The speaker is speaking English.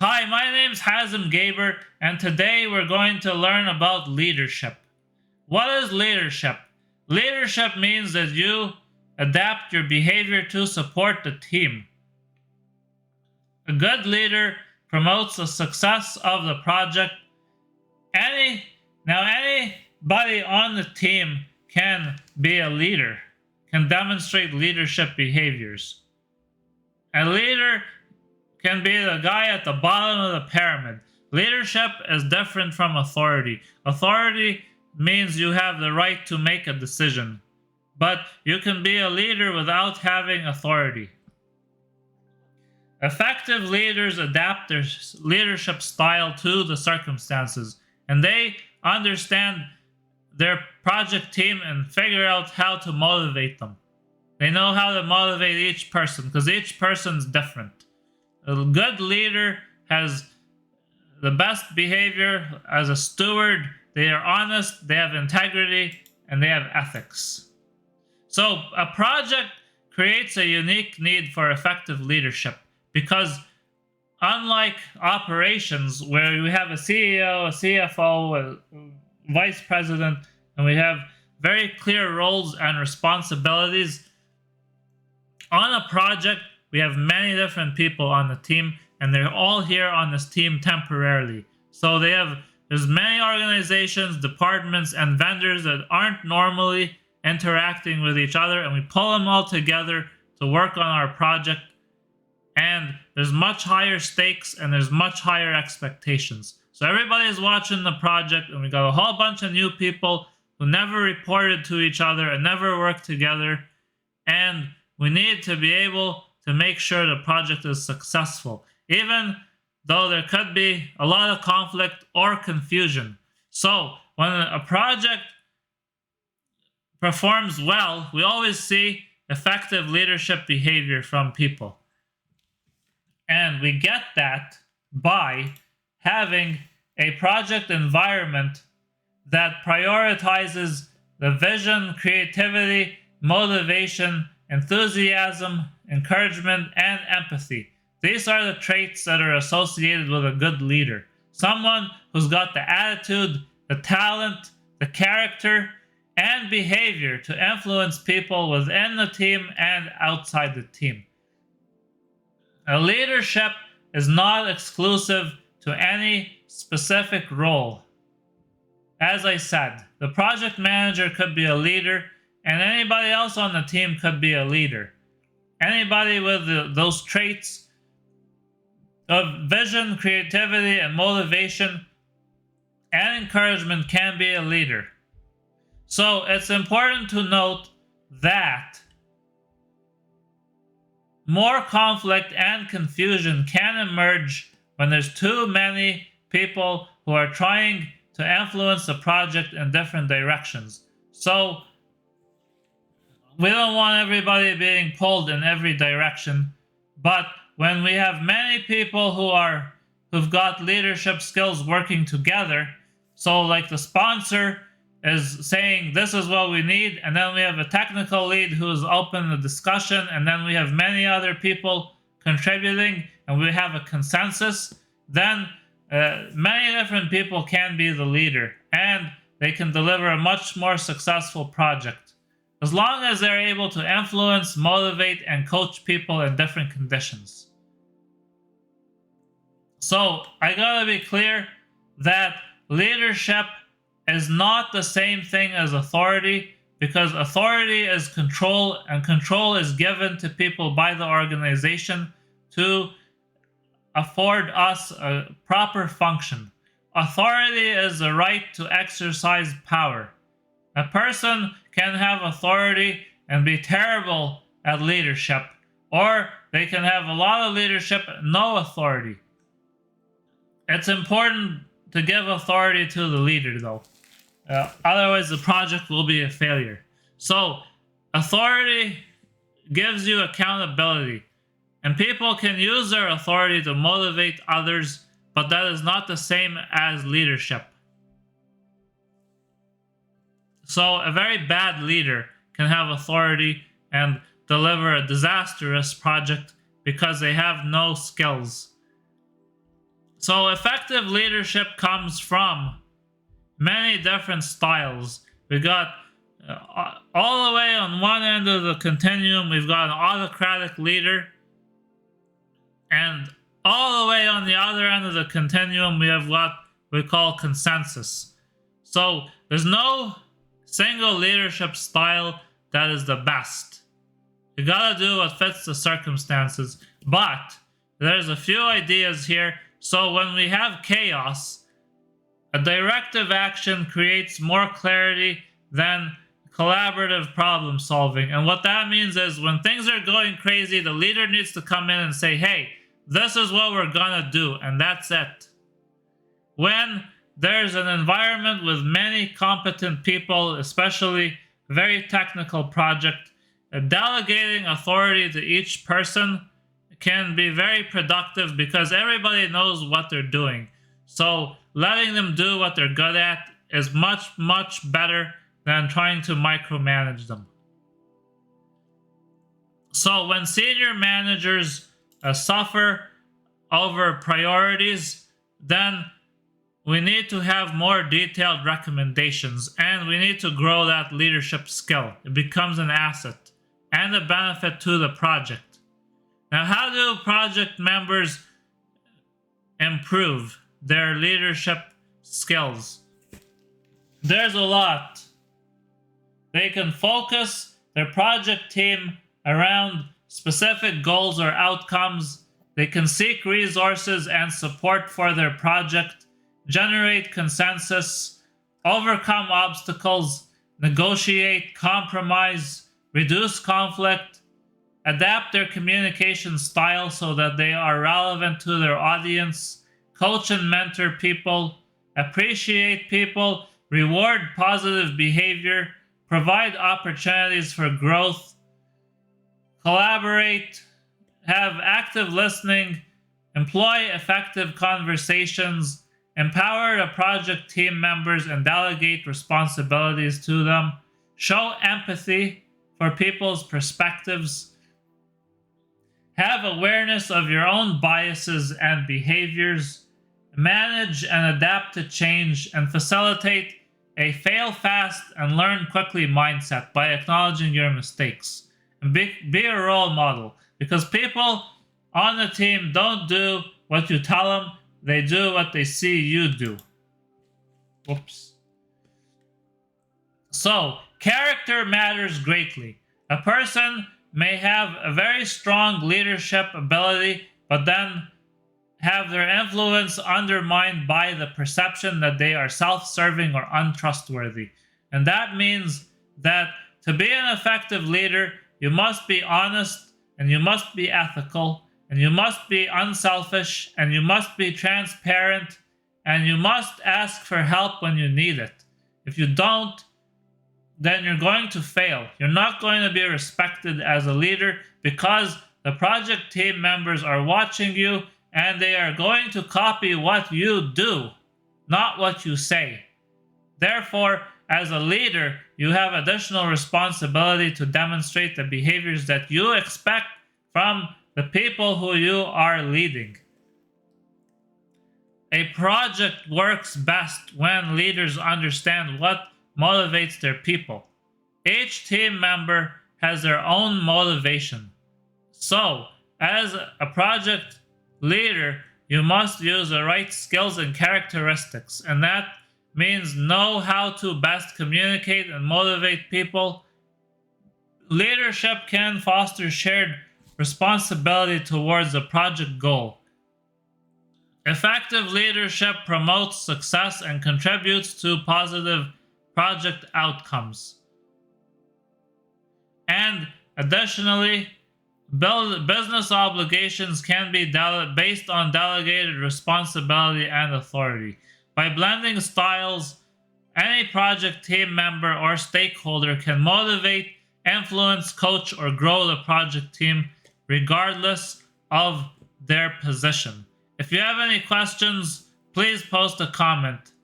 Hi, my name's Hazem Gaber, and today we're going to learn about leadership. What is leadership? Leadership means that you adapt your behavior to support the team. A good leader promotes the success of the project. Anybody on the team can be a leader, can demonstrate leadership behaviors. A leader can be the guy at the bottom of the pyramid. Leadership is different from authority. Authority means you have the right to make a decision, but you can be a leader without having authority. Effective leaders adapt their leadership style to the circumstances, and they understand their project team and figure out how to motivate them. They know how to motivate each person because each person's different. A good leader has the best behavior as a steward. They are honest, they have integrity, and they have ethics. So a project creates a unique need for effective leadership because unlike operations where we have a CEO, a CFO, a vice president, and we have very clear roles and responsibilities, on a project we have many different people on the team, and they're all here on this team temporarily. So there's many organizations, departments, and vendors that aren't normally interacting with each other, and we pull them all together to work on our project. And there's much higher stakes and there's much higher expectations. So everybody is watching the project, and we got a whole bunch of new people who never reported to each other and never worked together. And we need to be able to make sure the project is successful, even though there could be a lot of conflict or confusion. So when a project performs well, we always see effective leadership behavior from people. And we get that by having a project environment that prioritizes the vision, creativity, motivation, enthusiasm, encouragement, and empathy. These are the traits that are associated with a good leader. Someone who's got the attitude, the talent, the character, and behavior to influence people within the team and outside the team. A leadership is not exclusive to any specific role. As I said, the project manager could be a leader, and anybody else on the team could be a leader. Anybody with those traits of vision, creativity, and motivation and encouragement can be a leader. So it's important to note that more conflict and confusion can emerge when there's too many people who are trying to influence the project in different directions. So we don't want everybody being pulled in every direction, but when we have many people who've got leadership skills working together, so like the sponsor is saying this is what we need, and then we have a technical lead who's open the discussion, and then we have many other people contributing, and we have a consensus, then many different people can be the leader, and they can deliver a much more successful project as long as they're able to influence, motivate, and coach people in different conditions. So I gotta be clear that leadership is not the same thing as authority, because authority is control, and control is given to people by the organization to afford us a proper function. Authority is the right to exercise power. A person can have authority and be terrible at leadership, or they can have a lot of leadership and no authority. It's important to give authority to the leader, though. Otherwise, the project will be a failure. So, authority gives you accountability, and people can use their authority to motivate others, but that is not the same as leadership. So, a very bad leader can have authority and deliver a disastrous project because they have no skills. So effective leadership comes from many different styles. We got all the way on one end of the continuum, we've got an autocratic leader. And all the way on the other end of the continuum, we have what we call consensus. So there's no single leadership style that is the best. You gotta do what fits the circumstances. But there's a few ideas here. So when we have chaos, a directive action creates more clarity than collaborative problem solving. And what that means is when things are going crazy, the leader needs to come in and say, hey, this is what we're gonna do, and that's it. When there's an environment with many competent people, especially very technical project, delegating authority to each person can be very productive because everybody knows what they're doing. So letting them do what they're good at is much, much better than trying to micromanage them. So when senior managers suffer over priorities, then we need to have more detailed recommendations, and we need to grow that leadership skill. It becomes an asset and a benefit to the project. Now, how do project members improve their leadership skills? There's a lot. They can focus their project team around specific goals or outcomes. They can seek resources and support for their project, generate consensus, overcome obstacles, negotiate, compromise, reduce conflict, adapt their communication style so that they are relevant to their audience, coach and mentor people, appreciate people, reward positive behavior, provide opportunities for growth, collaborate, have active listening, employ effective conversations, empower the project team members and delegate responsibilities to them, show empathy for people's perspectives, have awareness of your own biases and behaviors, manage and adapt to change, and facilitate a fail fast and learn quickly mindset by acknowledging your mistakes. And be a role model, because people on the team don't do what you tell them, they do what they see you do. Whoops. So, character matters greatly. A person may have a very strong leadership ability, but then have their influence undermined by the perception that they are self-serving or untrustworthy. And that means that to be an effective leader, you must be honest, and you must be ethical, and you must be unselfish, and you must be transparent, and you must ask for help when you need it. If you don't, then you're going to fail. You're not going to be respected as a leader because the project team members are watching you and they are going to copy what you do, not what you say. Therefore, as a leader, you have additional responsibility to demonstrate the behaviors that you expect from the people who you are leading. A project works best when leaders understand what motivates their people. Each team member has their own motivation. So, as a project leader, you must use the right skills and characteristics, and that means know how to best communicate and motivate people. Leadership can foster shared responsibility towards the project goal. Effective leadership promotes success and contributes to positive project outcomes. And additionally, business obligations can be based on delegated responsibility and authority. By blending styles, any project team member or stakeholder can motivate, influence, coach, or grow the project team regardless of their position. If you have any questions, please post a comment.